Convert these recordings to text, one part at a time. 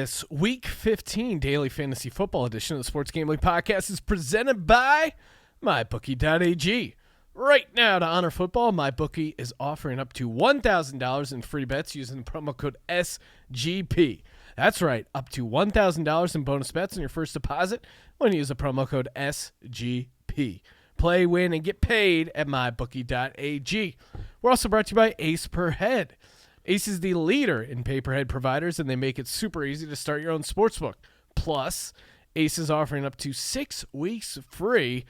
This Week 15 Daily Fantasy Football edition of the Sports Gambling Podcast is presented by MyBookie.ag. Right now, to honor football, MyBookie is offering up to $1,000 in free bets using the promo code SGP. That's right, up to $1,000 in bonus bets on your first deposit when you use the promo code SGP. Play, win, and get paid at MyBookie.ag. We're also brought to you by Ace Per Head. Ace is the leader in pay-per-head providers, and they make it super easy to start your own sportsbook. Plus, Ace is offering up to 6 weeks free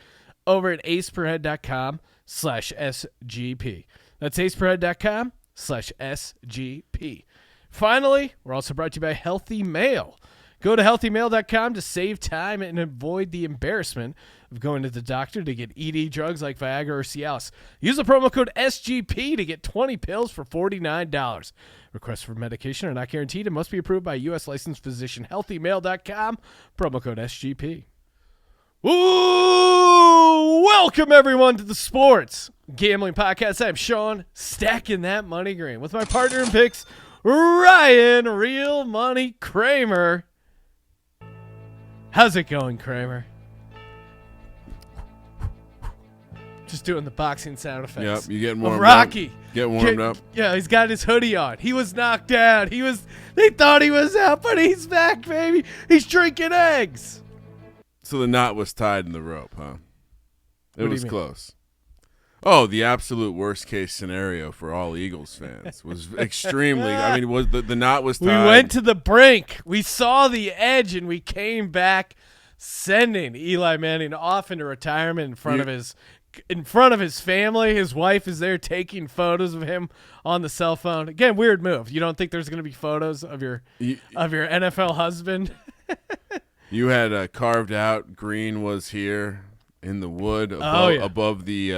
over at aceperhead.com/SGP. That's aceperhead.com/SGP. Finally, we're also brought to you by Healthy Mail. Go to healthymail.com to save time and avoid the embarrassment of going to the doctor to get ED drugs like Viagra or Cialis. Use the promo code SGP to get 20 pills for $49. Requests for medication are not guaranteed and must be approved by a U.S. licensed physician. Healthymail.com, promo code SGP. Ooh, welcome everyone to the Sports Gambling Podcast. I'm Sean, stacking that money green with my partner in picks, Ryan Real Money Kramer. How's it going, Kramer? Just doing the boxing sound effects. Yep, you getting warmed Rocky. up. Get warmed up. Yeah, he's got his hoodie on. He was knocked out. They thought he was out, but he's back, baby. He's drinking eggs. So the knot was tied in the rope, huh? It was mean? close. Oh, the absolute worst case scenario for all Eagles fans was extremely. I mean, was the knot was tied. We went to the brink. We saw the edge, and we came back, sending Eli Manning off into retirement in front of his family. His wife is there taking photos of him on the cell phone. Again, weird move. You don't think there's going to be photos of your NFL husband? You had carved out. Green was here in the wood above the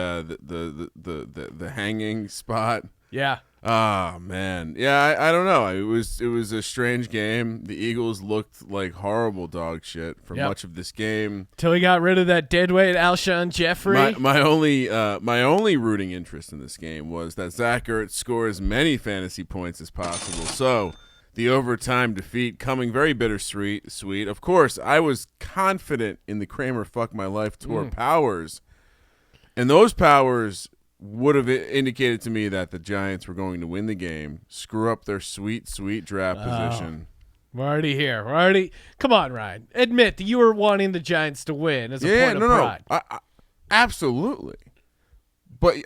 hanging spot. Yeah. Oh man, yeah. I don't know. It was a strange game. The Eagles looked like horrible dog shit for much of this game Till he got rid of that deadweight Alshon Jeffrey. My only rooting interest in this game was that Zach Ertz score as many fantasy points as possible. So the overtime defeat coming very bittersweet. Of course, I was confident in the Kramer Fuck My Life Tour powers, and those powers would have indicated to me that the Giants were going to win the game, screw up their sweet draft position. We're already here. Come on, Ryan. Admit that you were wanting the Giants to win as a point of pride. No. Absolutely. But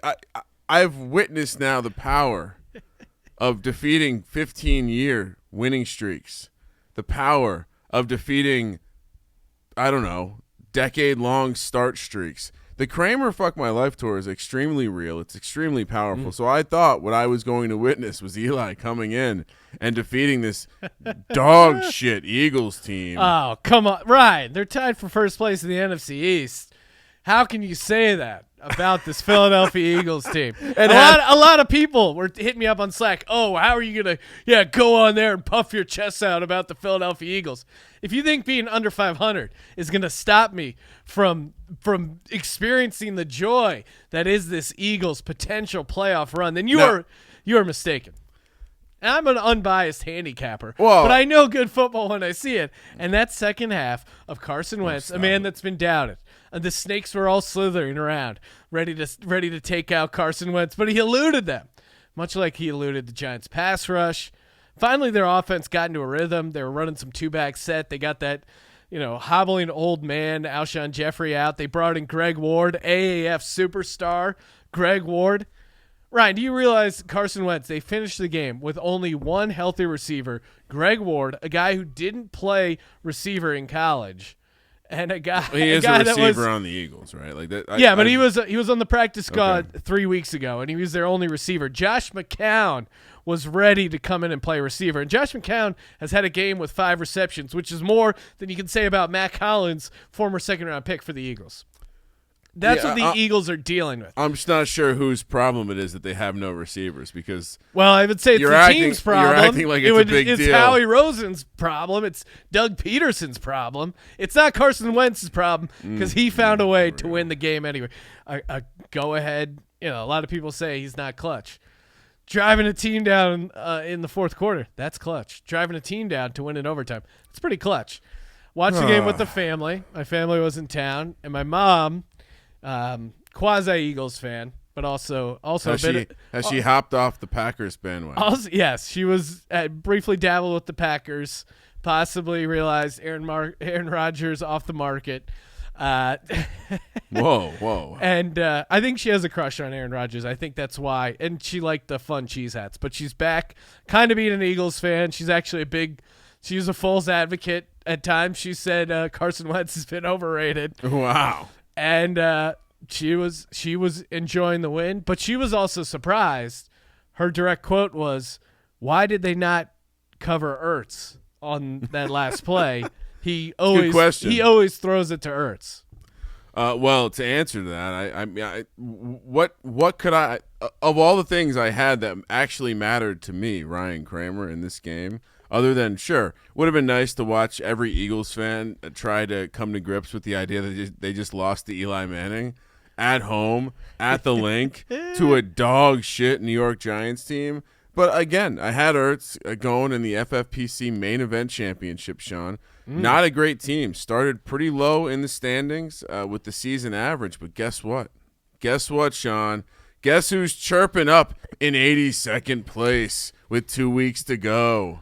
I've witnessed now the power of defeating 15-year winning streaks, the power of defeating, decade-long start streaks. The Kramer Fuck My Life Tour is extremely real. It's extremely powerful. So I thought what I was going to witness was Eli coming in and defeating this dog shit Eagles team. Oh, come on. Ryan, they're tied for first place in the NFC East. How can you say that about this Philadelphia Eagles team? And a lot of people were hitting me up on Slack. Oh, how are you going to go on there and puff your chest out about the Philadelphia Eagles? If you think being under 500 is going to stop me from experiencing the joy that is this Eagles potential playoff run, then you are mistaken. And I'm an unbiased handicapper, but I know good football when I see it. And that second half of Carson Wentz, a man that's been doubted, and the snakes were all slithering around, ready to take out Carson Wentz, but he eluded them, much like he eluded the Giants' pass rush. Finally, their offense got into a rhythm. They were running some two-back set. They got that, hobbling old man, Alshon Jeffrey, out. They brought in Greg Ward, AAF superstar Greg Ward. Ryan, do you realize Carson Wentz, they finished the game with only one healthy receiver, Greg Ward, a guy who didn't play receiver in college, and a guy he is a receiver on the Eagles, right? Like that. But he was on the practice squad 3 weeks ago, and he was their only receiver. Josh McCown was ready to come in and play receiver, and Josh McCown has had a game with 5 receptions, which is more than you can say about Matt Collins, former second-round pick for the Eagles. That's what the Eagles are dealing with. I'm just not sure whose problem it is that they have no receivers because. Well, I would say it's the team's problem. You're acting like it's a big deal. It's Howie Rosen's problem. It's Doug Peterson's problem. It's not Carson Wentz's problem because he found a way to win the game anyway. Go ahead. A lot of people say he's not clutch. Driving a team down in the fourth quarter. That's clutch. Driving a team down to win in overtime. It's pretty clutch. Watched the game with the family. My family was in town, and my mom, quasi-Eagles fan, but also has she hopped off the Packers bandwagon? Also, yes, she was briefly dabbled with the Packers. Possibly realized Aaron Rodgers off the market. Whoa. And I think she has a crush on Aaron Rodgers. I think that's why. And she liked the fun cheese hats. But she's back kind of being an Eagles fan. She's actually she's a Foles advocate at times. She said Carson Wentz has been overrated. Wow. And she was enjoying the win. But she was also surprised. Her direct quote was, "Why did they not cover Ertz on that last play?" He always throws it to Ertz. Well, to answer that, what could I of all the things I had that actually mattered to me, Ryan Kramer, in this game, other than would have been nice to watch every Eagles fan try to come to grips with the idea that they just lost to Eli Manning at home at the Link to a dog shit New York Giants team. But again, I had Ertz going in the FFPC main event championship, Sean. Not a great team. Started pretty low in the standings with the season average. But guess what? Guess what, Sean? Guess who's chirping up in 82nd place with 2 weeks to go?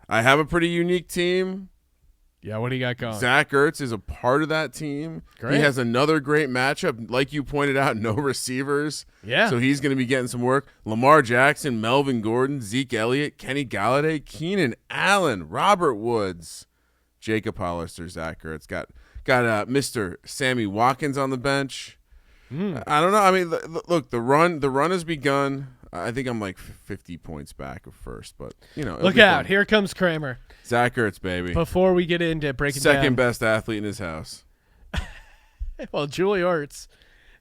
I have a pretty unique team. Yeah, what do you got going? Zach Ertz is a part of that team. Great. He has another great matchup. Like you pointed out, no receivers. Yeah. So he's going to be getting some work. Lamar Jackson, Melvin Gordon, Zeke Elliott, Kenny Galladay, Keenan Allen, Robert Woods, Jacob Hollister, Zach Ertz. Got Mr. Sammy Watkins on the bench. I don't know. I mean, look, the run has begun. I think I'm like 50 points back of first, but look out! Here comes Kramer. Zach Ertz, baby. Before we get into breaking down, second best athlete in his house. Well, Julie Ertz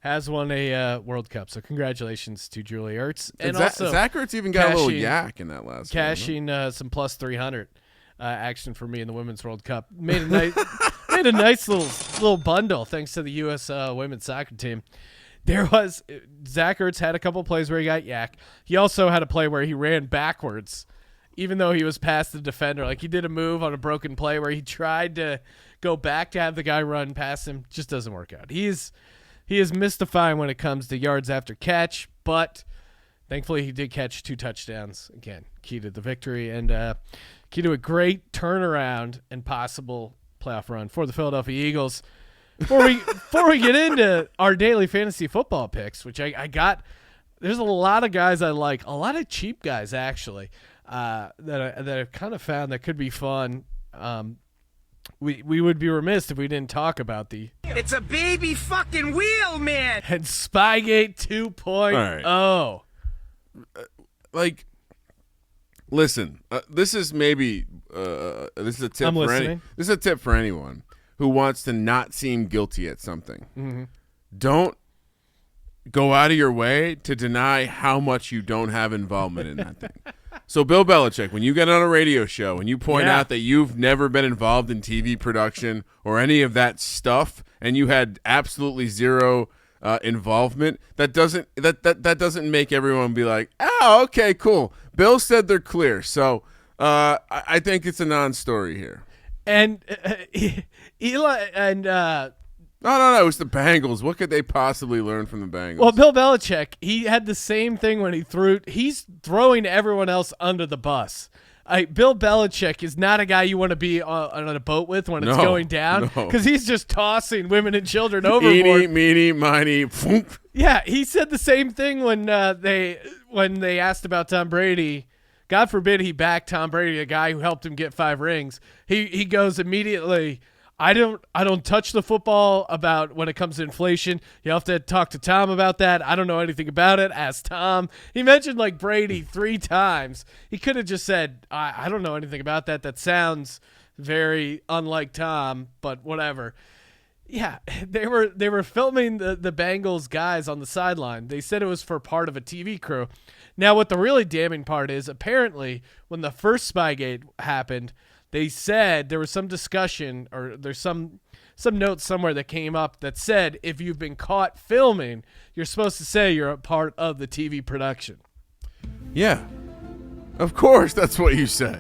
has won a World Cup, so congratulations to Julie Ertz. And also, Zach Ertz even got a little yak in that last cashing some plus 300 action for me in the Women's World Cup. Made a nice little bundle thanks to the U.S. women's soccer team. Zach Ertz had a couple plays where he got yak. He also had a play where he ran backwards, even though he was past the defender. Like, he did a move on a broken play where he tried to go back to have the guy run past him. Just doesn't work out. He is mystifying when it comes to yards after catch, but thankfully he did catch 2 touchdowns. Again, key to the victory and key to a great turnaround and possible playoff run for the Philadelphia Eagles. Before we get into our daily fantasy football picks, which I got, there's a lot of guys I like, a lot of cheap guys actually that I've kind of found that could be fun. We would be remiss if we didn't talk about It's a baby fucking wheel, man. And Spygate 2.0. Like, listen, this is maybe this is a tip this is a tip for anyone who wants to not seem guilty at something. Mm-hmm. Don't go out of your way to deny how much you don't have involvement in that thing. So Bill Belichick, when you get on a radio show and you point out that you've never been involved in TV production or any of that stuff, and you had absolutely zero involvement, that doesn't make everyone be like, oh, okay, cool. Bill said they're clear, so I think it's a non-story here. And Eli and no, it was the Bengals. What could they possibly learn from the Bengals? Well, Bill Belichick, he had the same thing when he's throwing everyone else under the bus. Bill Belichick is not a guy you want to be on a boat with when it's going down, because he's just tossing women and children overboard. Eeny, meeny, miny, phoomp. Yeah, he said the same thing when they asked about Tom Brady. God forbid he backed Tom Brady, a guy who helped him get 5 rings. He goes immediately, I don't touch the football about when it comes to inflation. You have to talk to Tom about that. I don't know anything about it. Ask Tom. He mentioned like Brady 3 times. He could have just said, I don't know anything about that. That sounds very unlike Tom, but whatever. Yeah, they were filming the Bengals guys on the sideline. They said it was for part of a TV crew. Now, what the really damning part is, apparently, when the first Spygate happened, they said there was some discussion, or there's some note somewhere that came up that said if you've been caught filming, you're supposed to say you're a part of the TV production. Yeah. Of course, that's what you say.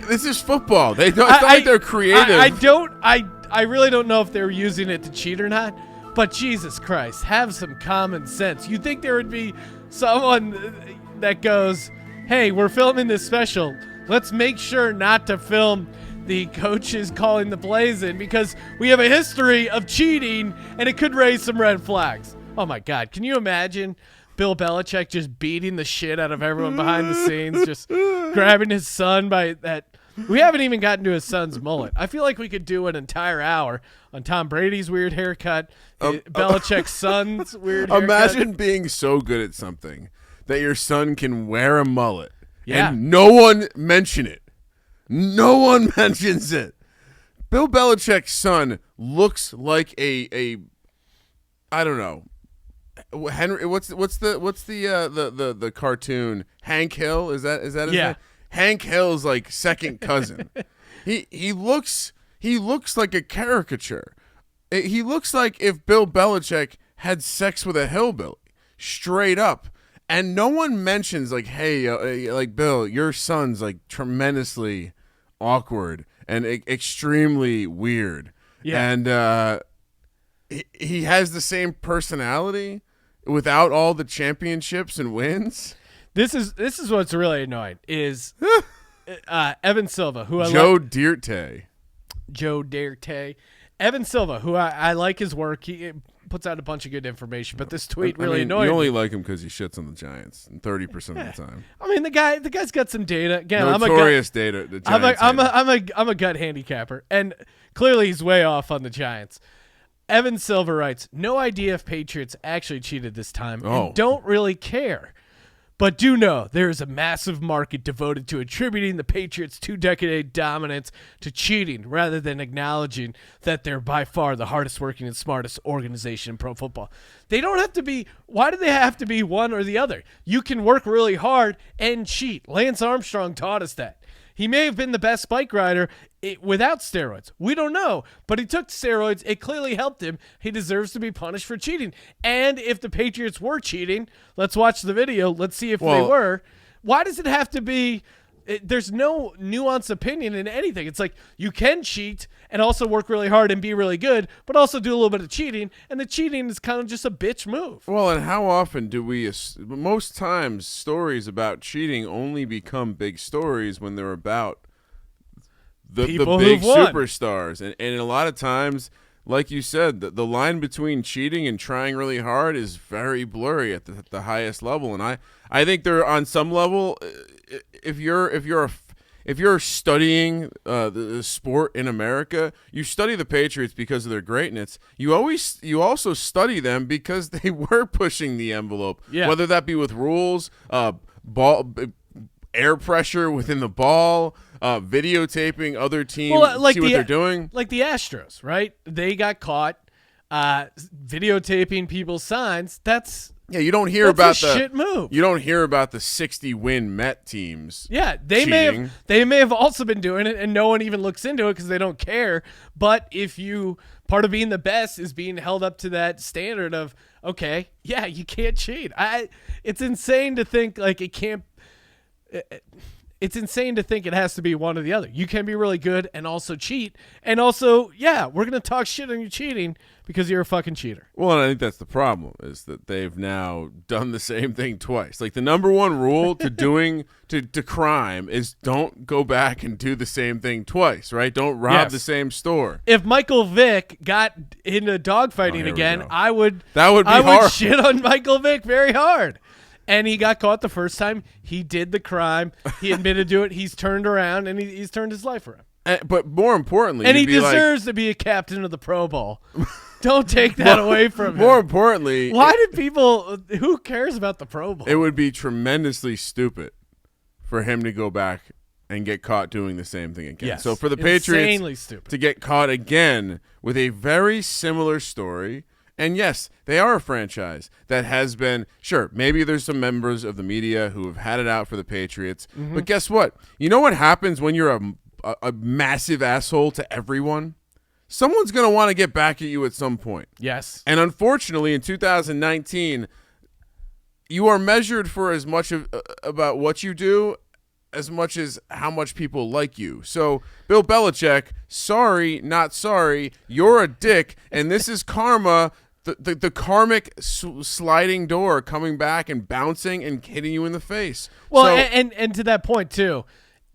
This is football. It's not like they're creative. I really don't know if they were using it to cheat or not, but Jesus Christ, have some common sense. You'd think there would be someone that goes, hey, we're filming this special. Let's make sure not to film the coaches calling the plays in because we have a history of cheating and it could raise some red flags. Oh, my God. Can you imagine Bill Belichick just beating the shit out of everyone behind the scenes, just grabbing his son by that? We haven't even gotten to his son's mullet. I feel like we could do an entire hour on Tom Brady's weird haircut, Belichick's son's weird haircut. Imagine being so good at something that your son can wear a mullet and no one mention it. No one mentions it. Bill Belichick's son looks like a I don't know. Henry, what's the cartoon? Hank Hill, is that his name? Hank Hill's like second cousin. he looks like a caricature. He looks like if Bill Belichick had sex with a hillbilly, straight up. And no one mentions like, hey, like Bill, your son's like tremendously awkward and extremely weird. Yeah. And he has the same personality without all the championships and wins. This is what's really annoying is Evan Silva, who Joe Dierte. Evan Silva, who I like his work. He puts out a bunch of good information, but this tweet really annoyed me. You only like him because he shits on the Giants 30% of the time. I mean, the guy's got some data. Again, notorious data. I'm a gut handicapper, and clearly he's way off on the Giants. Evan Silva writes, no idea if Patriots actually cheated this time and don't really care. But do know there is a massive market devoted to attributing the Patriots' 2-decade dominance to cheating rather than acknowledging that they're by far the hardest working and smartest organization in pro football. They don't have to be – why do they have to be one or the other? You can work really hard and cheat. Lance Armstrong taught us that. He may have been the best bike rider without steroids. We don't know, but he took steroids. It clearly helped him. He deserves to be punished for cheating. And if the Patriots were cheating, let's watch the video. Let's see if they were. Why does it have to be there's no nuanced opinion in anything. It's like you can cheat and also work really hard and be really good, but also do a little bit of cheating, and the cheating is kind of just a bitch move. Well, and how often do we most times stories about cheating only become big stories when they're about the big superstars. And a lot of times, like you said, the line between cheating and trying really hard is very blurry at the highest level. And I think there on some level, if you're studying the sport in America, you study the Patriots because of their greatness. You also study them because they were pushing the envelope, whether that be with rules, ball, air pressure within the ball, videotaping other teams, see what they're doing. Like the Astros, right? They got caught videotaping people's signs. You don't hear about the shit move. You don't hear about the 60-win Met teams. Yeah, they may have also been doing it, and no one even looks into it because they don't care. But part of being the best is being held up to that standard of, okay, yeah, you can't cheat. It's insane to think like it can't. It's insane to think it has to be one or the other. You can be really good and also cheat. And also, we're going to talk shit on you cheating because you're a fucking cheater. Well, and I think that's the problem, is that they've now done the same thing twice. Like the number one rule to crime is don't go back and do the same thing twice, right? Don't rob the same store. If Michael Vick got into dogfighting again, I would shit on Michael Vick very hard. And he got caught the first time. He did the crime. He admitted to it. He's turned around, and he's turned his life around. But more importantly, and he deserves to be a captain of the Pro Bowl. Don't take that away from him. More importantly, why did people? Who cares about the Pro Bowl? It would be tremendously stupid for him to go back and get caught doing the same thing again. Yes, so for the Patriots to get caught again with a very similar story. And yes, they are a franchise that has been, sure, maybe there's some members of the media who have had it out for the Patriots. Mm-hmm. But guess what? You know what happens when you're a massive asshole to everyone? Someone's going to want to get back at you at some point. Yes. And unfortunately, in 2019, you are measured for as much about what you do as much as how much people like you. So, Bill Belichick, sorry, not sorry, you're a dick, and this is karma, the karmic sliding door coming back and bouncing and hitting you in the face. Well, so, and to that point too,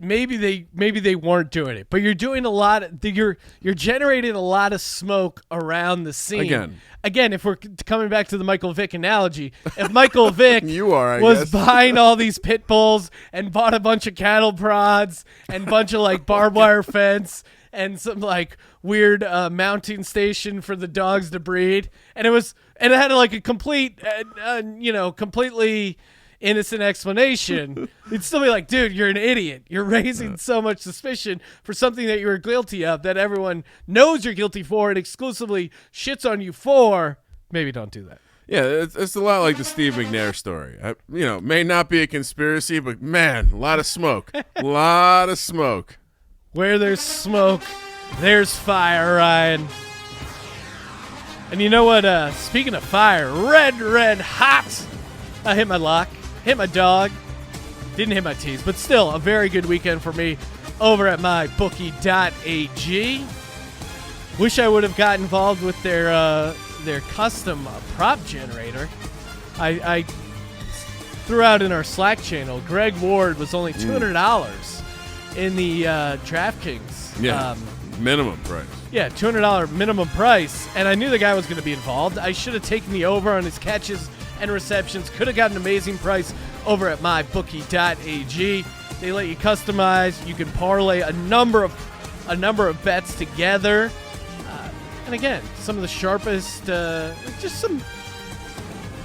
maybe they weren't doing it, but you're doing a lot. You're generating a lot of smoke around the scene. Again, if we're coming back to the Michael Vick analogy, if Michael Vick was buying all these pit bulls and bought a bunch of cattle prods and a bunch of like barbed wire fence and some like weird mounting station for the dogs to breed, and it had like a complete, completely innocent explanation, it'd still be like, dude, you're an idiot. You're raising so much suspicion for something that you were guilty of that everyone knows you're guilty for and exclusively shits on you for. Maybe don't do that. Yeah, it's a lot like the Steve McNair story. May not be a conspiracy, but man, a lot of smoke. A lot of smoke. Where there's smoke, there's fire, Ryan. And you know what? Speaking of fire, red hot. I hit my lock. Hit my dog. Didn't hit my tees, but still a very good weekend for me over at mybookie.ag. Wish I would have got involved with their custom prop generator. I threw out in our Slack channel, Greg Ward was only $200 in the DraftKings. Yeah, minimum price. Yeah, $200 minimum price, and I knew the guy was going to be involved. I should have taken the over on his catches and receptions. Could have got an amazing price over at mybookie.ag. They let you customize. You can parlay a number of bets together. And again, some of the sharpest, just some.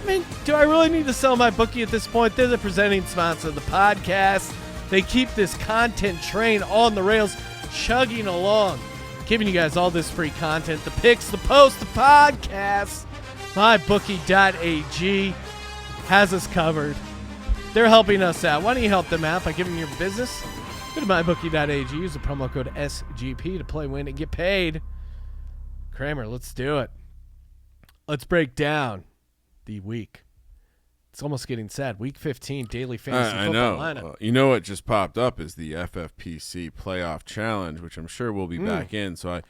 I mean, do I really need to sell my bookie at this point? They're the presenting sponsor of the podcast. They keep this content train on the rails, chugging along, giving you guys all this free content, the picks, the posts, the podcasts. MyBookie.ag has us covered. They're helping us out. Why don't you help them out by giving your business? Go to MyBookie.ag. Use the promo code SGP to play, win, and get paid. Kramer, let's do it. Let's break down the week. It's almost getting sad. Week 15, daily fantasy football lineup. You know what just popped up is the FFPC playoff challenge, which I'm sure we'll be back in. So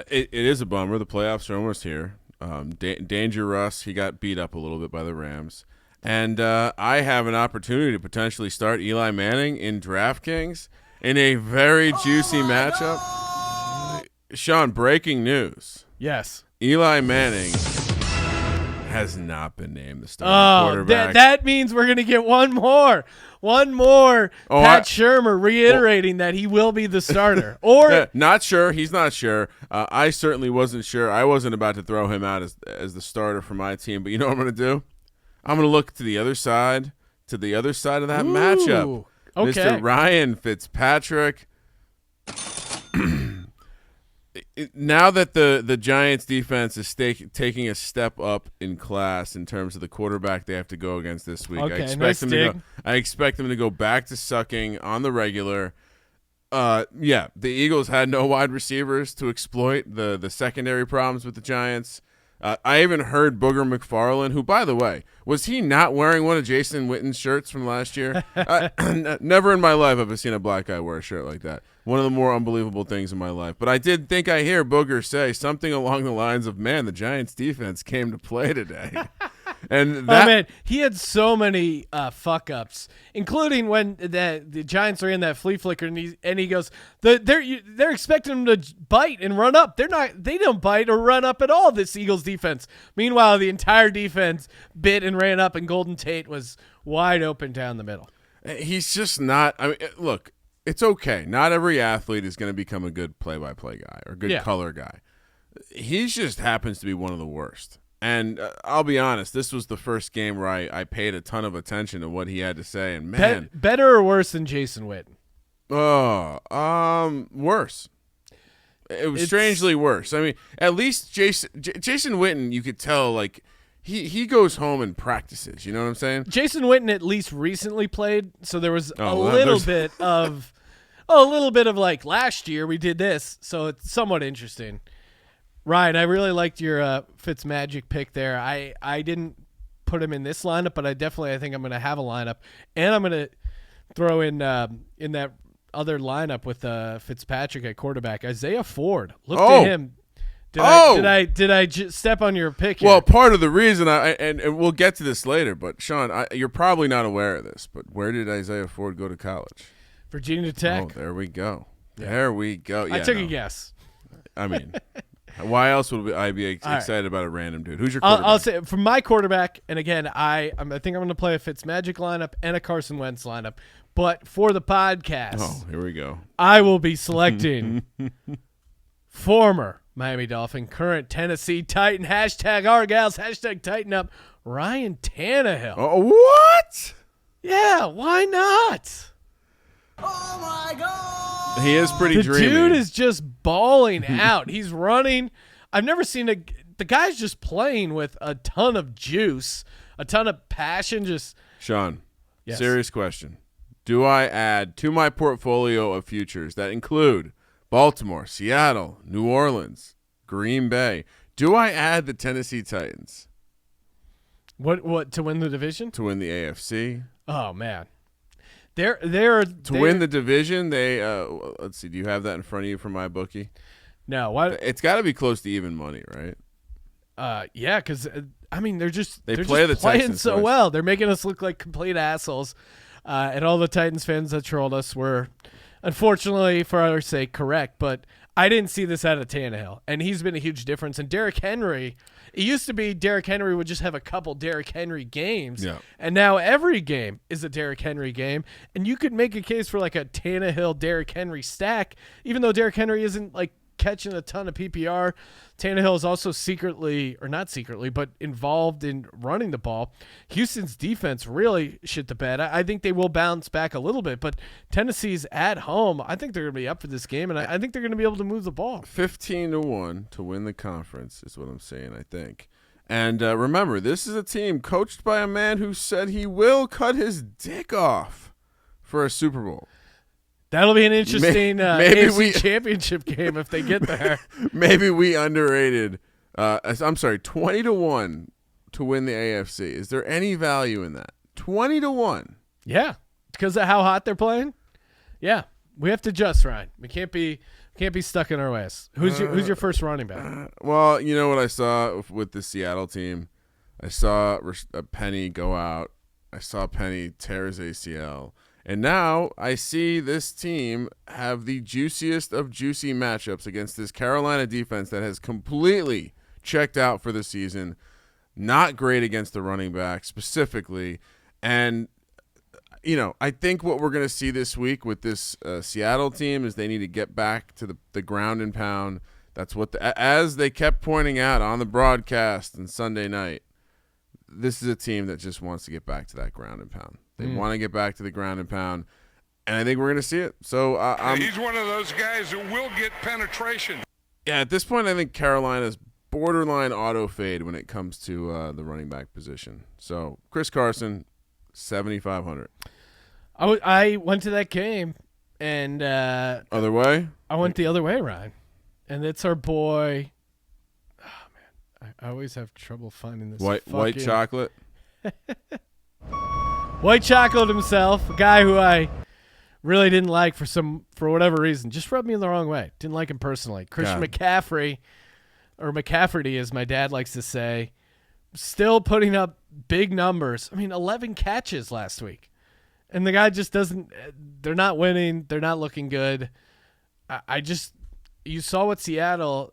it is a bummer. The playoffs are almost here. Danger Russ, he got beat up a little bit by the Rams. And I have an opportunity to potentially start Eli Manning in DraftKings in a very juicy matchup. Sean, breaking news. Yes. Eli Manning has not been named the starting quarterback. That means we're going to get one more. Pat Shurmur reiterating that he will be the starter. Or not sure. He's not sure. I certainly wasn't sure. I wasn't about to throw him out as the starter for my team. But you know what I'm going to do? I'm going to look to the other side of that matchup. Okay. Mr. Ryan Fitzpatrick. Now that the Giants defense is taking a step up in class in terms of the quarterback they have to go against this week, okay, I expect them to go back to sucking on the regular. The Eagles had no wide receivers to exploit the secondary problems with the Giants. I even heard Booger McFarland, who, by the way, was he not wearing one of Jason Witten's shirts from last year? Never in my life have I seen a black guy wear a shirt like that. One of the more unbelievable things in my life. But I did think I hear Booger say something along the lines of, man, the Giants defense came to play today. And man, he had so many fuck ups, including when the Giants are in that flea flicker, and he goes, they're expecting him to bite and run up. They don't bite or run up at all. This Eagles defense. Meanwhile, the entire defense bit and ran up, and Golden Tate was wide open down the middle. He's just not. I mean, look, it's okay. Not every athlete is going to become a good play-by-play guy or good color guy. He just happens to be one of the worst. And I'll be honest, this was the first game where I paid a ton of attention to what he had to say. And man, better or worse than Jason Witten? Worse. It was strangely worse. I mean, at least Jason Witten, you could tell, like, he goes home and practices. You know what I'm saying? Jason Witten at least recently played, so there was a little bit of like last year we did this, so it's somewhat interesting. Ryan, I really liked your Fitzmagic pick there. I didn't put him in this lineup, but I think I'm going to have a lineup, and I'm going to throw in that other lineup with Fitzpatrick at quarterback, Isaiah Ford. Look to him. Did I step on your pick here? Well, part of the reason and we'll get to this later, but Sean, you're probably not aware of this, but where did Isaiah Ford go to college? Virginia Tech. Oh, there we go. Yeah. There we go. Yeah, I took a guess. I mean, why else would I be excited about a random dude? Who's your quarterback? I'll say for my quarterback, and again, I think I'm going to play a Fitzmagic lineup and a Carson Wentz lineup. But for the podcast, here we go. I will be selecting former Miami Dolphin, current Tennessee Titan, #Argyles, #Tighten Up, Ryan Tannehill. Oh, what? Yeah, why not? Oh, my God. He is pretty dreamy. The dude is just balling out. He's running. I've never seen the guy's just playing with a ton of juice, a ton of passion. Sean, yes. Serious question. Do I add to my portfolio of futures that include Baltimore, Seattle, New Orleans, Green Bay? Do I add the Tennessee Titans? What to win the division? To win the AFC? Oh man, win the division. They let's see. Do you have that in front of you from my bookie? No. What? It's got to be close to even money, right? Yeah, because I mean they're playing Texans so twice. well. They're making us look like complete assholes. And all the Titans fans that trolled us were, unfortunately, for our sake, correct. But I didn't see this out of Tannehill, and he's been a huge difference. And Derrick Henry, it used to be Derrick Henry would just have a couple Derrick Henry games, and now every game is a Derrick Henry game. And you could make a case for like a Tannehill Derrick Henry stack, even though Derrick Henry isn't like catching a ton of PPR. Tannehill is also not secretly, but involved in running the ball. Houston's defense really shit the bed. I think they will bounce back a little bit, but Tennessee's at home. I think they're going to be up for this game, and I think they're going to be able to move the ball. 15-1 to win the conference is what I'm saying, I think. And remember, this is a team coached by a man who said he will cut his dick off for a Super Bowl. That'll be an interesting AFC championship game if they get there. Maybe we underrated. I'm sorry, 20-1 to win the AFC. Is there any value in that? 20-1. Yeah, because of how hot they're playing. Yeah, we have to adjust, Ryan. We can't be stuck in our ways. Who's your first running back? Well, you know what I saw with the Seattle team. I saw Penny go out. I saw Penny tear his ACL. And now I see this team have the juiciest of juicy matchups against this Carolina defense that has completely checked out for the season. Not great against the running back specifically. And, I think what we're going to see this week with this Seattle team is they need to get back to the ground and pound. That's what, as they kept pointing out on the broadcast on Sunday night, this is a team that just wants to get back to that ground and pound. They want to get back to the ground and pound, and I think we're going to see it. So he's one of those guys who will get penetration. Yeah, at this point, I think Carolina's borderline auto fade when it comes to the running back position. So Chris Carson, 7,500. I went to that game, and other way. I went the other way, Ryan, and it's our boy. Oh man, I always have trouble finding this white chocolate. White chocolate himself, a guy who I really didn't like for whatever reason, just rubbed me the wrong way. Didn't like him personally. Christian McCaffrey, or McCafferty as my dad likes to say, still putting up big numbers. I mean, 11 catches last week. And the guy just doesn't – they're not winning. They're not looking good. You saw what Seattle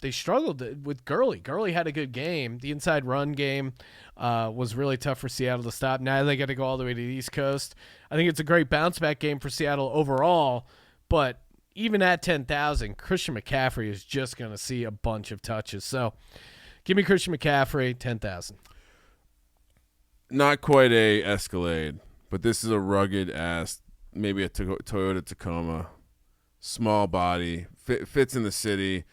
they struggled with Gurley. Gurley had a good game. The inside run game was really tough for Seattle to stop. Now they got to go all the way to the East Coast. I think it's a great bounce-back game for Seattle overall, but even at 10,000, Christian McCaffrey is just going to see a bunch of touches. So give me Christian McCaffrey, 10,000. Not quite a Escalade, but this is a rugged-ass, maybe a Toyota Tacoma. Small body, fits in the city,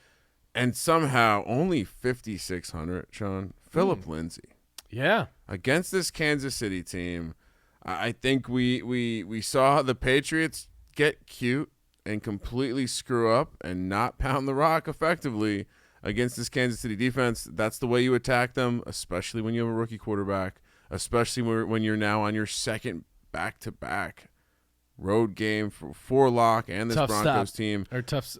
and somehow only 5,600, Sean. Phillip Lindsay. Yeah. Against this Kansas City team, I think we saw the Patriots get cute and completely screw up and not pound the rock effectively against this Kansas City defense. That's the way you attack them, especially when you have a rookie quarterback, especially when you're now on your second back-to-back road game for Locke and this tough Broncos stop. team. Or tough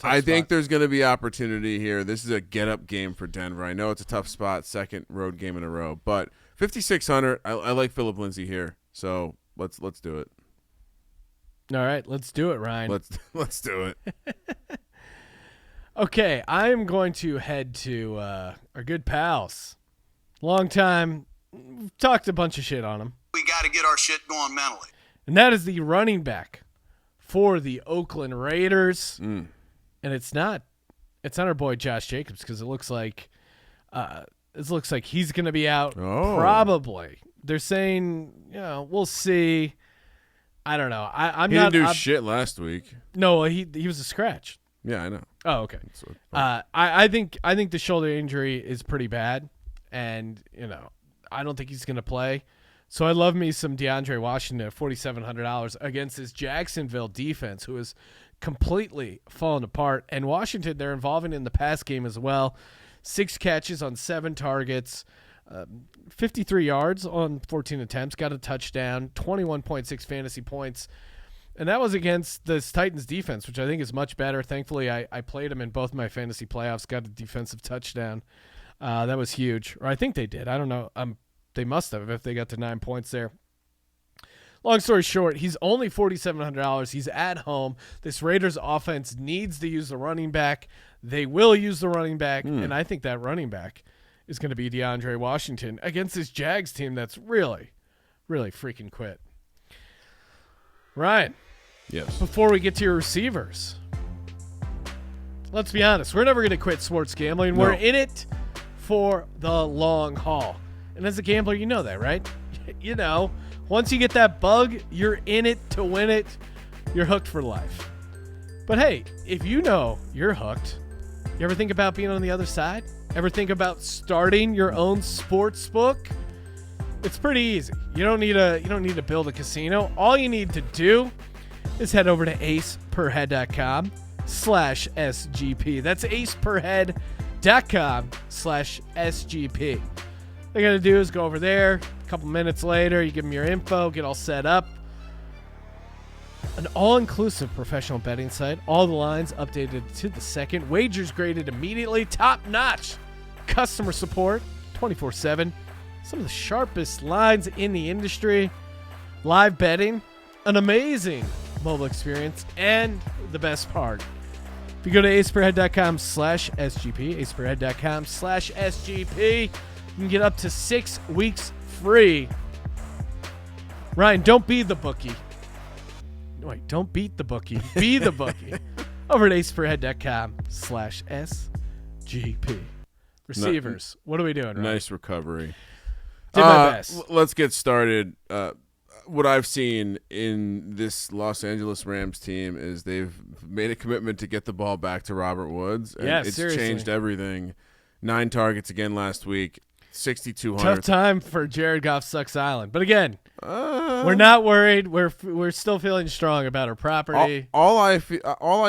I think spot. there's going to be opportunity here. This is a get-up game for Denver. I know it's a tough spot, second road game in a row, but 5,600. I like Phillip Lindsay here, so let's do it. All right, let's do it, Ryan. Let's do it. Okay, I'm going to head to our good pals. Long time, we've talked a bunch of shit on them. We got to get our shit going mentally. And that is the running back for the Oakland Raiders. And it's not our boy Josh Jacobs, because it looks like he's going to be out probably. They're saying, we'll see. I don't know. He didn't do shit last week. No, he was a scratch. Yeah, I know. Oh, okay. I think the shoulder injury is pretty bad, and I don't think he's going to play. So I love me some DeAndre Washington at $4,700 against this Jacksonville defense, who is completely fallen apart. And Washington, they're involving in the pass game as well. 6 catches on 7 targets, 53 yards on 14 attempts, got a touchdown, 21.6 fantasy points. And that was against this Titans defense, which I think is much better. Thankfully, I played him in both my fantasy playoffs, got a defensive touchdown. That was huge. Or I think they did. I don't know. They must have if they got to 9 points there. Long story short, he's only $4,700. He's at home. This Raiders offense needs to use the running back. They will use the running back, and I think that running back is going to be DeAndre Washington against this Jags team that's really, really freaking quit. Ryan. Yes. Before we get to your receivers, let's be honest. We're never going to quit sports gambling. No. We're in it for the long haul. And as a gambler, you know that, right? Once you get that bug, you're in it to win it. You're hooked for life. But hey, if you know you're hooked, you ever think about being on the other side? Ever think about starting your own sports book? It's pretty easy. You don't need to build a casino. All you need to do is head over to aceperhead.com/SGP. That's aceperhead.com/SGP. All you got to do is go over there. A couple minutes later, you give them your info, get all set up. An all-inclusive professional betting site. All the lines updated to the second. Wagers graded immediately. Top-notch customer support 24/7. Some of the sharpest lines in the industry. Live betting. An amazing mobile experience. And the best part, if you go to aceperhead.com/SGP, aceperhead.com/SGP, you can get up to 6 weeks free. Ryan, don't be the bookie. Wait, don't beat the bookie. Be the bookie. Over at aceperhead.com/SGP. Receivers. What are we doing, Ryan? Nice recovery. Did my best. Let's get started. What I've seen in this Los Angeles Rams team is they've made a commitment to get the ball back to Robert Woods. And Yeah, it's seriously. changed everything. 9 targets again last week, 6,200. Tough time for Jared Goff sucks Island. But again, we're not worried. We're still feeling strong about our property. All I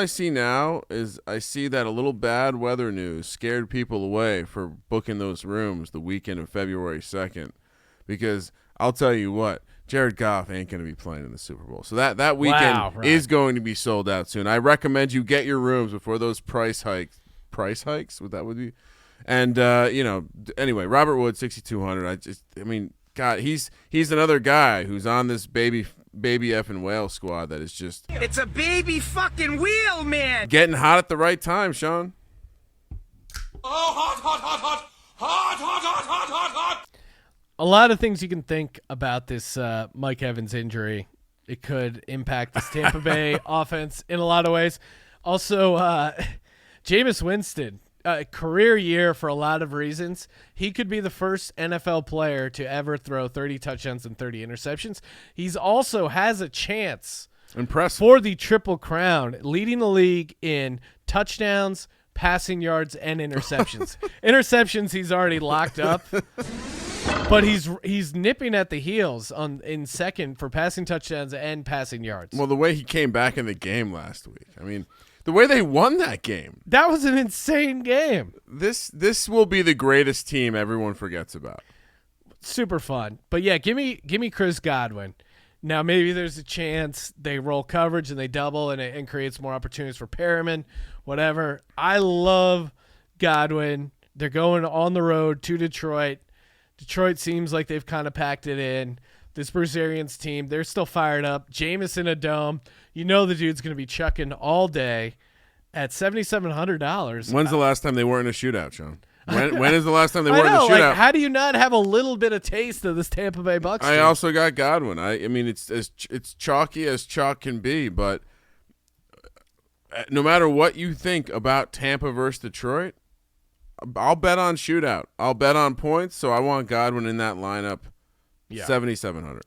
see now is I see that a little bad weather news scared people away for booking those rooms the weekend of February 2nd, because I'll tell you what, Jared Goff ain't going to be playing in the Super Bowl. So that weekend right. is going to be sold out soon. I recommend you get your rooms before those price hikes. Price hikes? What that would be? And anyway, Robert Woods, 6,200. God, he's another guy who's on this baby effing whale squad that is just It's a baby fucking wheel, man. getting hot at the right time, Sean. Oh, hot, hot, hot, hot. Hot, hot, hot, hot, hot, hot. A lot of things you can think about this Mike Evans injury. It could impact this Tampa Bay offense in a lot of ways. Also, Jameis Winston, career year for a lot of reasons. He could be the first NFL player to ever throw 30 touchdowns and 30 interceptions. He's also has a chance Impressive. for the Triple Crown, leading the league in touchdowns, passing yards, and interceptions. Interceptions, he's already locked up. But he's nipping at the heels in second for passing touchdowns and passing yards. Well, the way he came back in the game last week. I mean, the way they won that game. That was an insane game. This will be the greatest team everyone forgets about. Super fun. But yeah, give me Chris Godwin. Now maybe there's a chance they roll coverage and they double and it creates more opportunities for Perriman, whatever. I love Godwin. They're going on the road to Detroit. Detroit seems like they've kind of packed it in. This Bruce Arians team, they're still fired up. Jameis in a dome. You know the dude's going to be chucking all day at $7,700. When's the last time they weren't in a shootout, Sean? When is the last time they weren't in a shootout? Like, how do you not have a little bit of taste of this Tampa Bay Bucs team? I also got Godwin. I mean, it's chalky as chalk can be, but no matter what you think about Tampa versus Detroit, I'll bet on shootout. I'll bet on points, so I want Godwin in that lineup. Yeah. 7,700.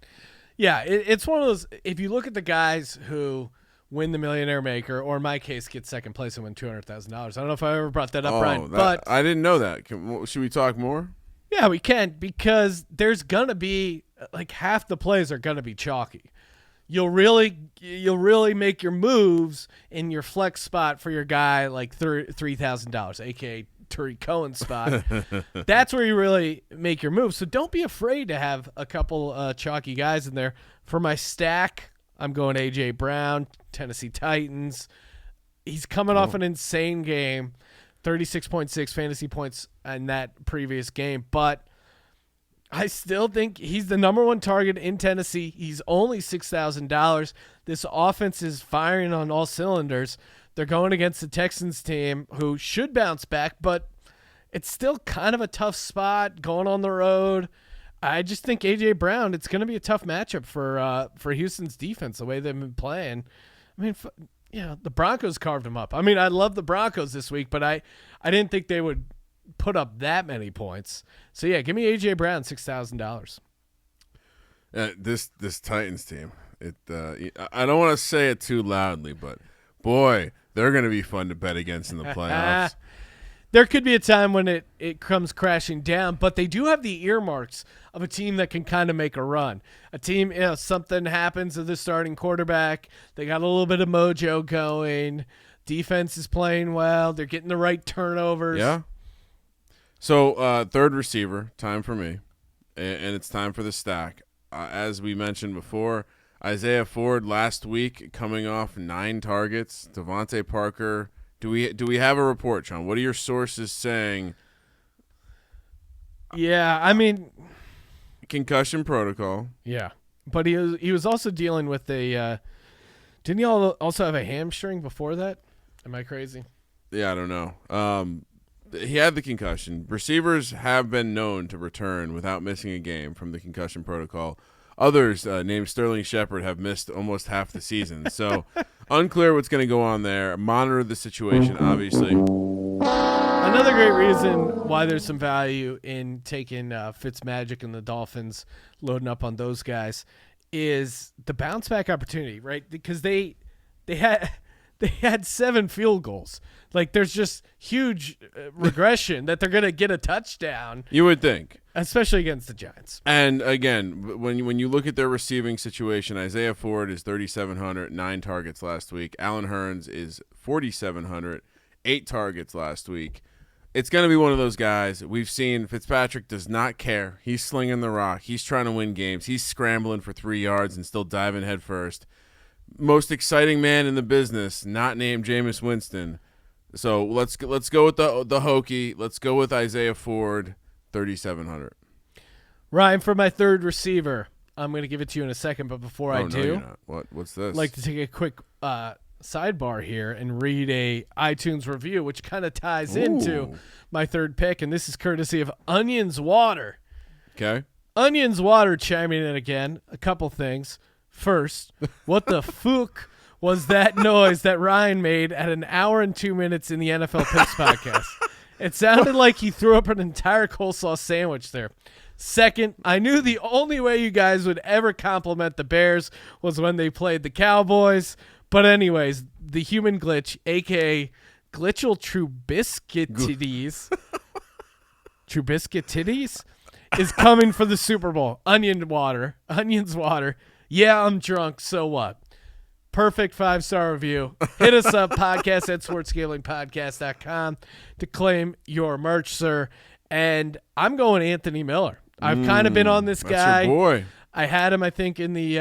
Yeah, it's one of those. If you look at the guys who win the Millionaire Maker, or in my case, get second place and win $200,000. I don't know if I ever brought that up, Brian. But I didn't know that. Should we talk more? Yeah, we can, because there's gonna be like half the plays are gonna be chalky. You'll really make your moves in your flex spot for your guy like $3,000, aka Tariq Cohen's spot. That's where you really make your move. So don't be afraid to have a couple chalky guys in there. For my stack, I'm going A.J. Brown, Tennessee Titans. He's coming off an insane game, 36.6 fantasy points in that previous game. But I still think he's the number one target in Tennessee. He's only $6,000. This offense is firing on all cylinders. They're going against the Texans team who should bounce back, but it's still kind of a tough spot going on the road. I just think A.J. Brown, it's going to be a tough matchup for Houston's defense, the way they've been playing. I mean, the Broncos carved them up. I mean, I love the Broncos this week, but I didn't think they would put up that many points. So, yeah, give me A.J. Brown, $6,000. This Titans team, I don't want to say it too loudly, but, boy, they're going to be fun to bet against in the playoffs. There could be a time when it comes crashing down, but they do have the earmarks of a team that can kind of make a run. A team, something happens to the starting quarterback. They got a little bit of mojo going. Defense is playing well. They're getting the right turnovers. Yeah. So, third receiver, time for me, and it's time for the stack. As we mentioned before, Isaiah Ford last week coming off 9 targets. Devontae Parker. Do we have a report, Sean? What are your sources saying? Yeah, I mean, concussion protocol. Yeah, but he was also dealing with a. Didn't he also have a hamstring before that? Am I crazy? Yeah, I don't know. He had the concussion. Receivers have been known to return without missing a game from the concussion protocol. Others, named Sterling Shepard, have missed almost half the season. So unclear what's going to go on there. Monitor the situation, obviously. Another great reason why there's some value in taking Fitzmagic and the Dolphins, loading up on those guys, is the bounce back opportunity, right? Because they had 7 field goals. Like, there's just huge regression that they're going to get a touchdown. You would think. Especially against the Giants. And, again, when you look at their receiving situation, Isaiah Ford is 3,700, 9 targets last week. Allen Hurns is 4,700, 8 targets last week. It's going to be one of those guys. We've seen Fitzpatrick does not care. He's slinging the rock. He's trying to win games. He's scrambling for 3 yards and still diving head first. Most exciting man in the business, not named Jameis Winston. So let's go with the Hokie. Let's go with Isaiah Ford, 3,700. Ryan, for my third receiver, I'm going to give it to you in a second, but before I do, you're not. What's this? I'd like to take a quick sidebar here and read a iTunes review, which kind of ties into my third pick, and this is courtesy of Onions Water. Okay. Onions Water chiming in again. A couple things. First, what the fuck was that noise that Ryan made at 1 hour and 2 minutes in the NFL Picks podcast? It sounded like he threw up an entire coleslaw sandwich there. Second, I knew the only way you guys would ever compliment the Bears was when they played the Cowboys. But anyways, the human glitch, a.k.a. Glitchel Trubiskytidis, is coming for the Super Bowl. Onions water. Yeah, I'm drunk. So what? Perfect 5-star review. Hit us up, podcast at sportsgamblingpodcast.com to claim your merch, sir. And I'm going Anthony Miller. I've kind of been on this guy. That's your boy. I had him, I think, in the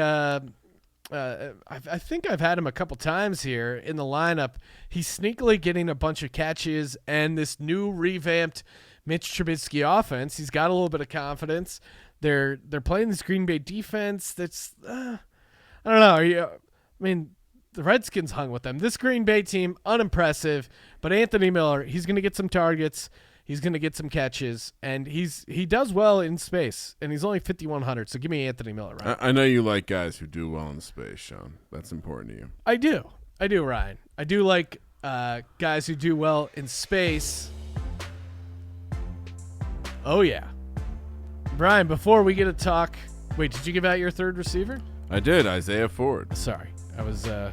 I think I've had him a couple times here in the lineup. He's sneakily getting a bunch of catches, and this new revamped Mitch Trubisky offense, he's got a little bit of confidence. They're playing this Green Bay defense that's I don't know. I mean, the Redskins hung with them. This Green Bay team, unimpressive, but Anthony Miller, he's going to get some targets. He's going to get some catches, and he does well in space, and he's only 5,100, so give me Anthony Miller, Ryan. I know you like guys who do well in space, Sean. That's important to you. I do, Ryan. I do like guys who do well in space. Oh, yeah. Brian, before we get to talk, wait, did you give out your third receiver? I did, Isaiah Ford. Sorry, I was I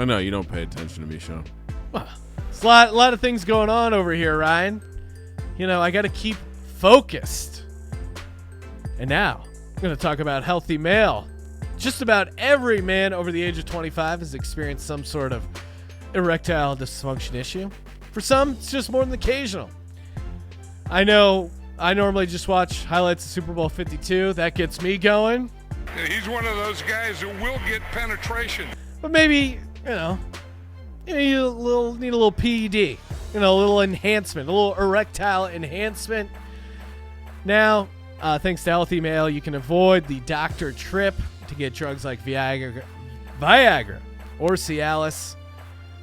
know you don't pay attention to me, Sean. well, there's a lot of things going on over here, Ryan. You know, I got to keep focused. And now, I'm going to talk about healthy male. Just about every man over the age of 25 has experienced some sort of erectile dysfunction issue. For some, it's just more than occasional. I know I normally just watch highlights of Super Bowl 52. That gets me going. He's one of those guys who will get penetration. But maybe, you need a little PED, a little enhancement, a little erectile enhancement. Now, thanks to Healthy Male, you can avoid the doctor trip to get drugs like Viagra or Cialis.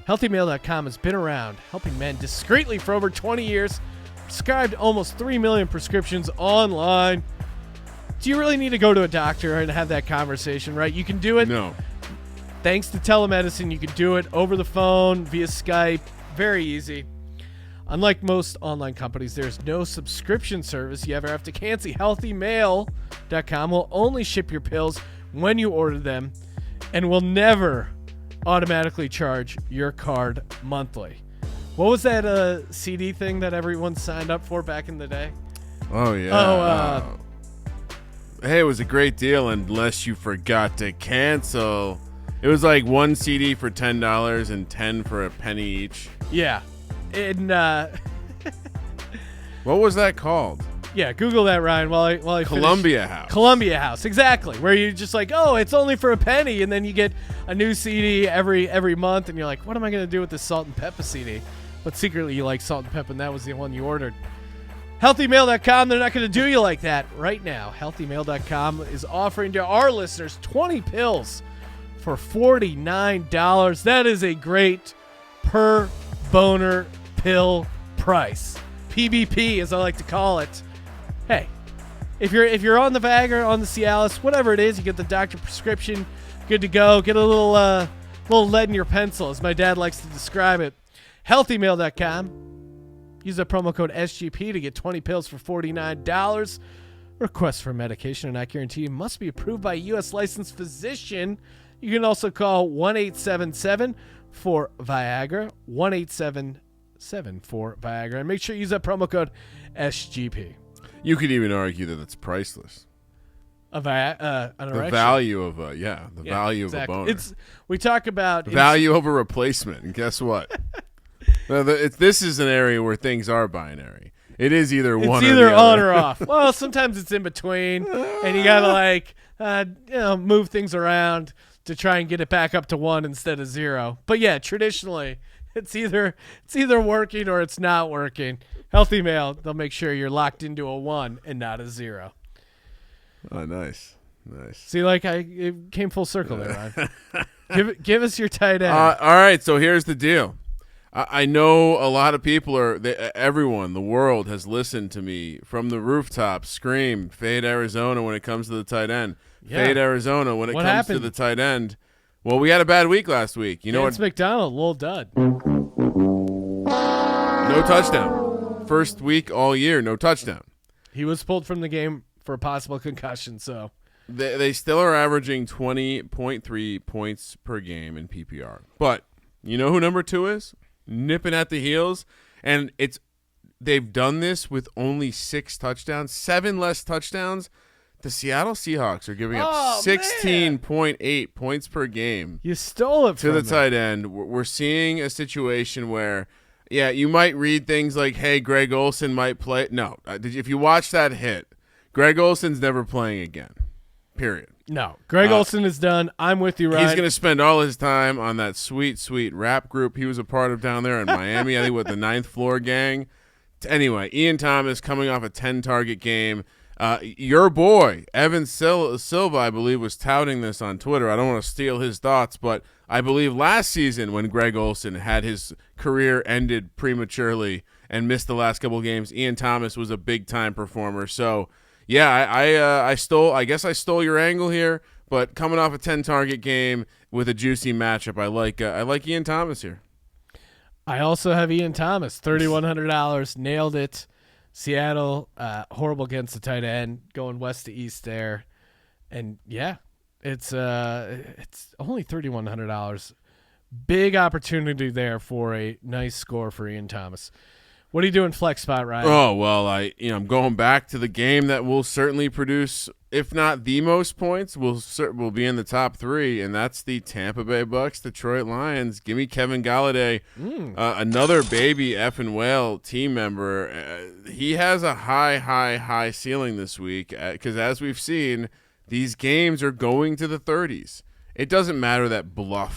HealthyMale.com has been around helping men discreetly for over 20 years, prescribed almost 3 million prescriptions online. Do you really need to go to a doctor and have that conversation, right? You can do it. No. Thanks to telemedicine, you can do it over the phone, via Skype. Very easy. Unlike most online companies, there's no subscription service you ever have to cancel. HealthyMale.com will only ship your pills when you order them and will never automatically charge your card monthly. What was that CD thing that everyone signed up for back in the day? Oh, yeah. Hey, it was a great deal unless you forgot to cancel. It was like one CD for $10 and 10 for a penny each. Yeah. And what was that called? Yeah, Google that, Ryan, while I Columbia finish. House. Columbia House, exactly. Where you're just like, oh, it's only for a penny, and then you get a new CD every month, and you're like, what am I going to do with this Salt and Pepper CD? But secretly you like Salt and Pepper, and that was the one you ordered. HealthyMale.com, they're not going to do you like that right now. HealthyMale.com is offering to our listeners 20 pills for $49. That is a great per boner pill price. PBP, as I like to call it. Hey, if you're on the Viagra, on the Cialis, whatever it is, you get the doctor prescription, good to go. Get a little lead in your pencil, as my dad likes to describe it. HealthyMale.com. Use the promo code SGP to get 20 pills for $49. Request for medication and not guarantee must be approved by a U.S. licensed physician. You can also call 1-877 for Viagra, 1-877 for Viagra, and make sure you use that promo code SGP. You could even argue that it's priceless. An The erection. value of value exactly. of a boner. We talk about Value over replacement, and guess what? This is an area where things are binary. It is either one. It's or either the on other. or off. Well, sometimes it's in between, and you gotta move things around to try and get it back up to 1 instead of 0. But yeah, traditionally, it's either working or it's not working. Healthy Male, they'll make sure you're locked into a 1 and not a 0. Oh, nice. See, it came full circle there, Ryan. give us your tight end. All right, so here's the deal. I know a lot of people everyone, the world has listened to me from the rooftop scream, fade Arizona when it comes to the tight end. Yeah. Fade Arizona when it What comes happened? to the tight end. Well, we had a bad week last week. You know Vance what? McDonald, little dud. No touchdown. First week all year, no touchdown. He was pulled from the game for a possible concussion, so. They still are averaging 20.3 points per game in PPR. But you know who number 2 is? Nipping at the heels. And it's they've done this with only 6 touchdowns, 7 less touchdowns. The Seattle Seahawks are giving up 16.8 points per game. You stole it to from the tight end. We're seeing a situation where, yeah, you might read things like, hey, Greg Olsen might play. No, if you watch that hit, Greg Olsen's never playing again, period. No, Greg Olsen is done. I'm with you, Ryan. He's going to spend all his time on that sweet, sweet rap group he was a part of down there in Miami, I think with the 9th Floor Gang. Anyway, Ian Thomas coming off a 10-target game. Your boy, Evan Silva, I believe, was touting this on Twitter. I don't want to steal his thoughts, but I believe last season when Greg Olsen had his career ended prematurely and missed the last couple of games, Ian Thomas was a big-time performer. So, yeah, I guess I stole your angle here, but coming off a 10-target game with a juicy matchup, I like Ian Thomas here. I also have Ian Thomas, $3,100, nailed it. Seattle, horrible against the tight end, going west to east there, and yeah, it's only $3,100. Big opportunity there for a nice score for Ian Thomas. What are you doing flex spot, Ryan? Oh well, I'm going back to the game that will certainly produce, if not the most points, will be in the top 3, and that's the Tampa Bay Bucks Detroit Lions. Give me Kevin Galladay, another baby effing whale team member. He has a high ceiling this week because as we've seen, these games are going to the 30s. It doesn't matter that Blau.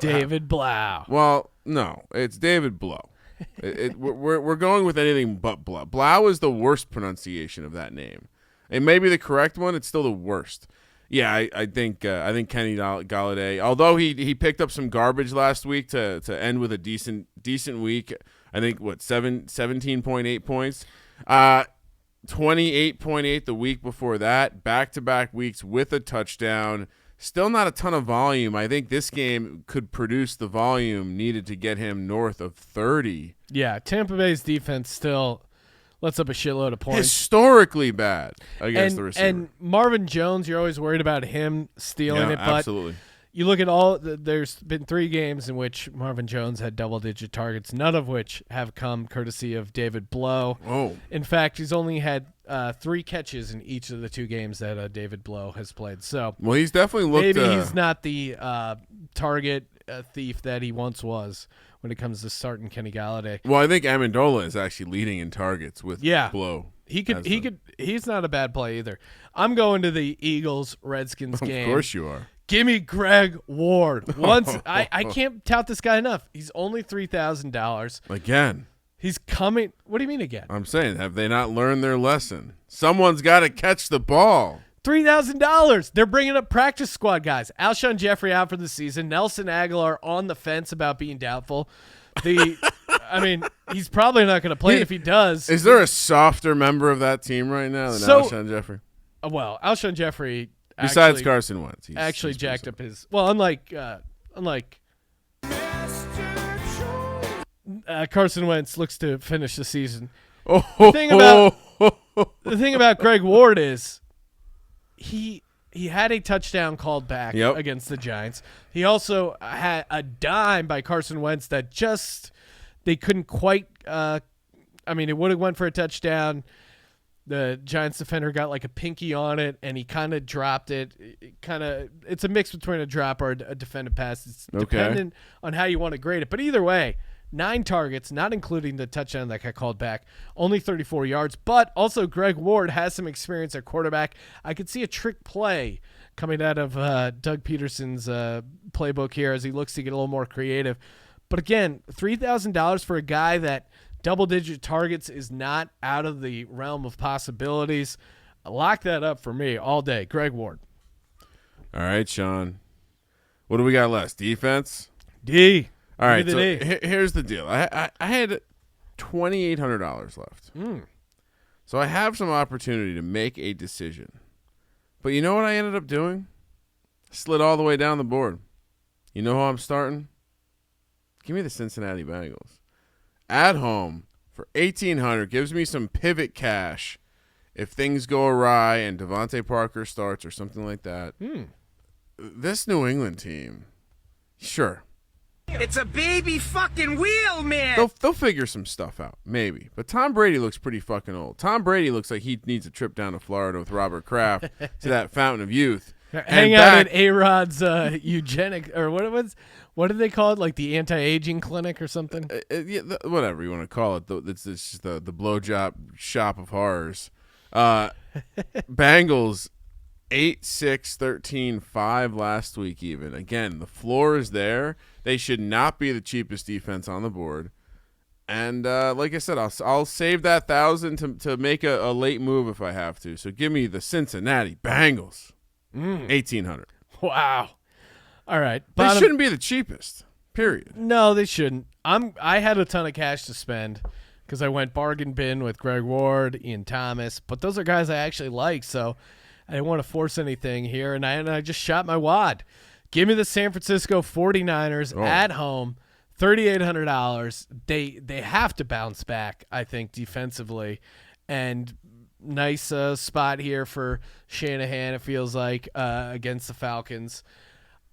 David Blau. Well, no, it's David Blow. We're going with anything but Blau. Blau is the worst pronunciation of that name. It may be the correct one. It's still the worst. Yeah, I think Kenny Galladay, although he picked up some garbage last week to end with a decent week. I think 17.8 points. 28.8 the week before that. Back-to-back weeks with a touchdown. Still not a ton of volume. I think this game could produce the volume needed to get him north of 30. Yeah, Tampa Bay's defense still lets up a shitload of points. Historically bad against the receiver. And Marvin Jones, you're always worried about him stealing it. But absolutely. You look at there's been 3 games in which Marvin Jones had double-digit targets, none of which have come courtesy of David Blow. Oh. In fact, he's only had 3 catches in each of the 2 games that David Blow has played. So, well, he's definitely looked. Maybe he's not the target thief that he once was when it comes to starting Kenny Galladay. Well, I think Amendola is actually leading in targets with Blow. He's not a bad play either. I'm going to the Eagles-Redskins game. Of course you are. Give me Greg Ward. I can't tout this guy enough. He's only $3,000. Again. He's coming. What do you mean again? I'm saying, have they not learned their lesson? Someone's got to catch the ball. $3,000. They're bringing up practice squad guys. Alshon Jeffrey out for the season. Nelson Aguilar on the fence about being doubtful. He's probably not going to play if he does. Is there a softer member of that team right now than Alshon Jeffrey? Well, Alshon Jeffrey. Besides Carson Wentz, he's jacked up his. Well, unlike Carson Wentz looks to finish the season. The thing about Greg Ward is he had a touchdown called back against the Giants. He also had a dime by Carson Wentz that they couldn't quite. It would have went for a touchdown. The Giants defender got like a pinky on it, and he kind of dropped it. It's a mix between a drop or a defended pass. It's dependent on how you want to grade it. But either way, 9 targets, not including the touchdown that got called back, only 34 yards. But also Greg Ward has some experience at quarterback. I could see a trick play coming out of Doug Peterson's playbook here as he looks to get a little more creative. But again, $3,000 for a guy that double-digit targets is not out of the realm of possibilities. Lock that up for me all day. Greg Ward. All right, Sean. What do we got left? Defense? D. All right, so here's the deal. I had $2,800 left. So I have some opportunity to make a decision. But you know what I ended up doing? Slid all the way down the board. You know who I'm starting? Give me the Cincinnati Bengals. At home for $1,800 gives me some pivot cash if things go awry and Devontae Parker starts or something like that. This New England team, sure, It's a baby fucking wheel, man. They'll figure some stuff out, maybe. But Tom Brady looks pretty fucking old. Tom Brady looks like he needs a trip down to Florida with Robert Kraft to that fountain of youth. Hang out at A-Rod's eugenic, or what did they call it? Like the anti-aging clinic or something? Yeah, whatever you want to call it. It's just the blowjob shop of horrors. Bengals 8-6-13-5 last week even. Again, the floor is there. They should not be the cheapest defense on the board. And like I said, I'll save that 1,000 to make a late move if I have to. So give me the Cincinnati Bengals. 1,800. Wow. All right. They shouldn't be the cheapest. Period. No, they shouldn't. I had a ton of cash to spend because I went bargain bin with Greg Ward, Ian Thomas, but those are guys I actually like, so I didn't want to force anything here, and I just shot my wad. Give me the San Francisco 49ers at home, $3,800. They have to bounce back, I think, defensively, and nice spot here for Shanahan, it feels like, against the Falcons.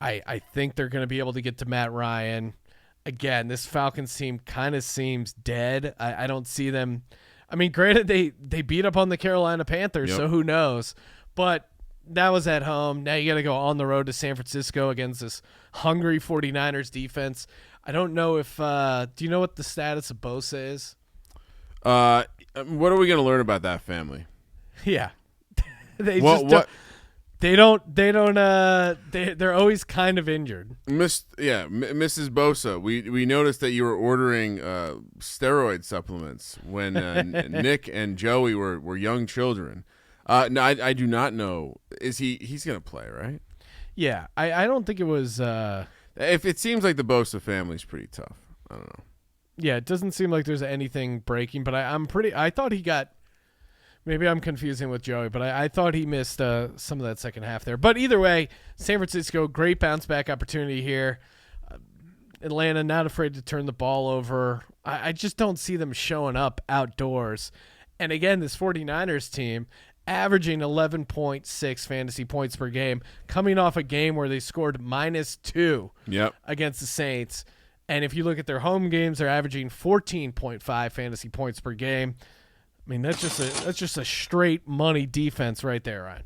I think they're going to be able to get to Matt Ryan. Again, this Falcons team kind of seems dead. I don't see them. I mean, granted, they beat up on the Carolina Panthers, so who knows? But that was at home. Now you got to go on the road to San Francisco against this hungry 49ers defense. I don't know if do you know what the status of Bosa is? What are we going to learn about that family? Yeah. They're always kind of injured. Mrs. Bosa, we noticed that you were ordering steroid supplements when Nick and Joey were young children. No, I do not know. He's going to play, right? Yeah, I don't think it was. If it seems like the Bosa family's pretty tough, I don't know. Yeah, it doesn't seem like there's anything breaking, but I thought he got. Maybe I'm confusing with Joey, but I thought he missed some of that second half there. But either way, San Francisco, great bounce back opportunity here. Atlanta, not afraid to turn the ball over. I just don't see them showing up outdoors. And again, this 49ers team averaging 11.6 fantasy points per game, coming off a game where they scored -2 against the Saints. And if you look at their home games, they're averaging 14.5 fantasy points per game. I mean, that's just a straight money defense right there, Ryan.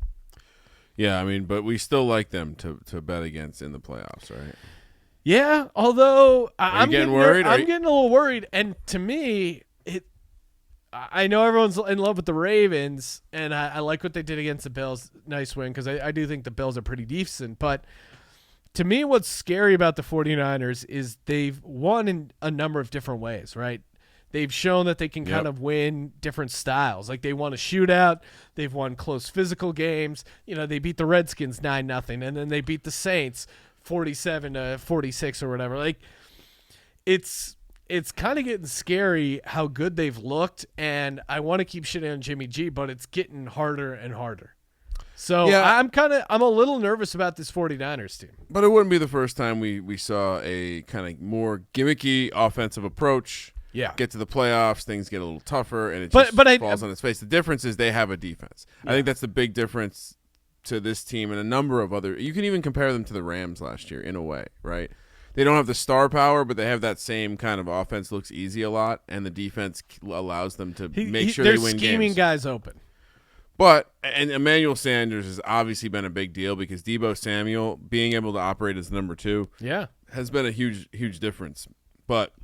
Yeah, I mean, but we still like them to bet against in the playoffs, right? Yeah, although I'm getting worried. I'm getting a little worried, and to me, I know everyone's in love with the Ravens, and I like what they did against the Bills. Nice win, because I do think the Bills are pretty decent. But to me, what's scary about the 49ers is they've won in a number of different ways, right? They've shown that they can kind of win different styles. Like they won a shootout. They've won close physical games. You know, they beat the Redskins 9-0, and then they beat the Saints 47-46 or whatever. Like it's kind of getting scary how good they've looked, and I want to keep shitting on Jimmy G, but it's getting harder and harder. So I'm a little nervous about this 49ers team. But it wouldn't be the first time we saw a kind of more gimmicky offensive approach. Yeah. Get to the playoffs, things get a little tougher, and it falls on its face. The difference is they have a defense. Yeah. I think that's the big difference to this team and a number of other – you can even compare them to the Rams last year in a way, right? They don't have the star power, but they have that same kind of offense, looks easy a lot, and the defense allows them to make sure they win games. They're scheming guys open. But and Emmanuel Sanders has obviously been a big deal because Deebo Samuel being able to operate as number 2 has been a huge difference. But –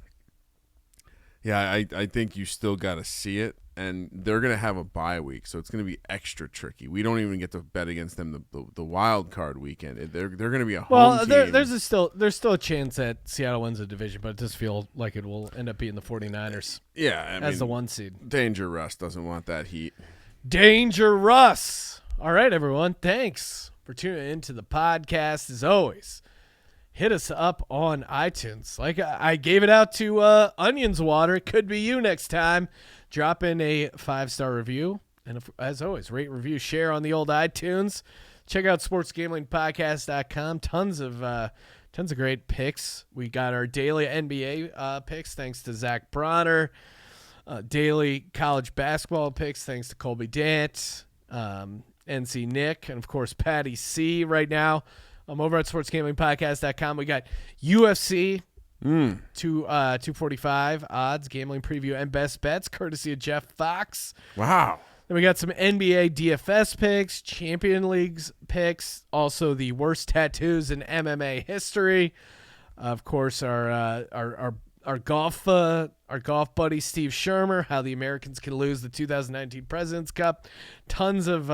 yeah, I think you still got to see it, and they're going to have a bye week, so it's going to be extra tricky. We don't even get to bet against them the wild card weekend. They're going to be a home team. There's still a chance that Seattle wins the division, but it does feel like it will end up being the 49ers. Yeah, as the 1 seed. Danger Russ doesn't want that heat. Danger Russ. All right, everyone. Thanks for tuning into the podcast as always. Hit us up on iTunes. Like I gave it out to Onions Water. It could be you next time. Drop in a 5-star review. And as always, rate, review, share on the old iTunes. Check out sportsgamblingpodcast.com. Tons of great picks. We got our daily NBA picks thanks to Zach Bronner. Daily college basketball picks thanks to Colby Dant, NC Nick, and, of course, Patty C right now. I'm over at sportsgamblingpodcast.com. We got UFC 245 odds, gambling preview, and best bets, courtesy of Jeff Fox. Wow. Then we got some NBA DFS picks, Champion Leagues picks, also the worst tattoos in MMA history. Of course, our golf buddy Steve Shermer, how the Americans can lose the 2019 President's Cup. Tons of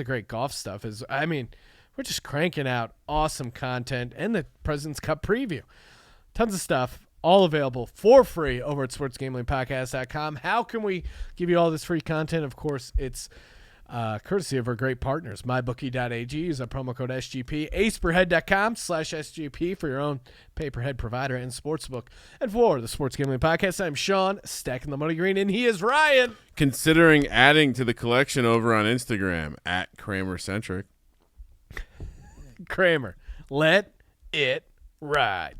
great golf stuff. We're just cranking out awesome content, and the President's Cup preview. Tons of stuff, all available for free over at sportsgamblingpodcast.com. How can we give you all this free content? Of course, it's courtesy of our great partners, mybookie.ag. Use our promo code SGP, aceperhead.com/SGP for your own pay-per-head provider and sportsbook. And for the Sports Gambling Podcast, I'm Sean, stacking the money green, and he is Ryan. Considering adding to the collection over on Instagram, at KramerCentric. Kramer, let it ride.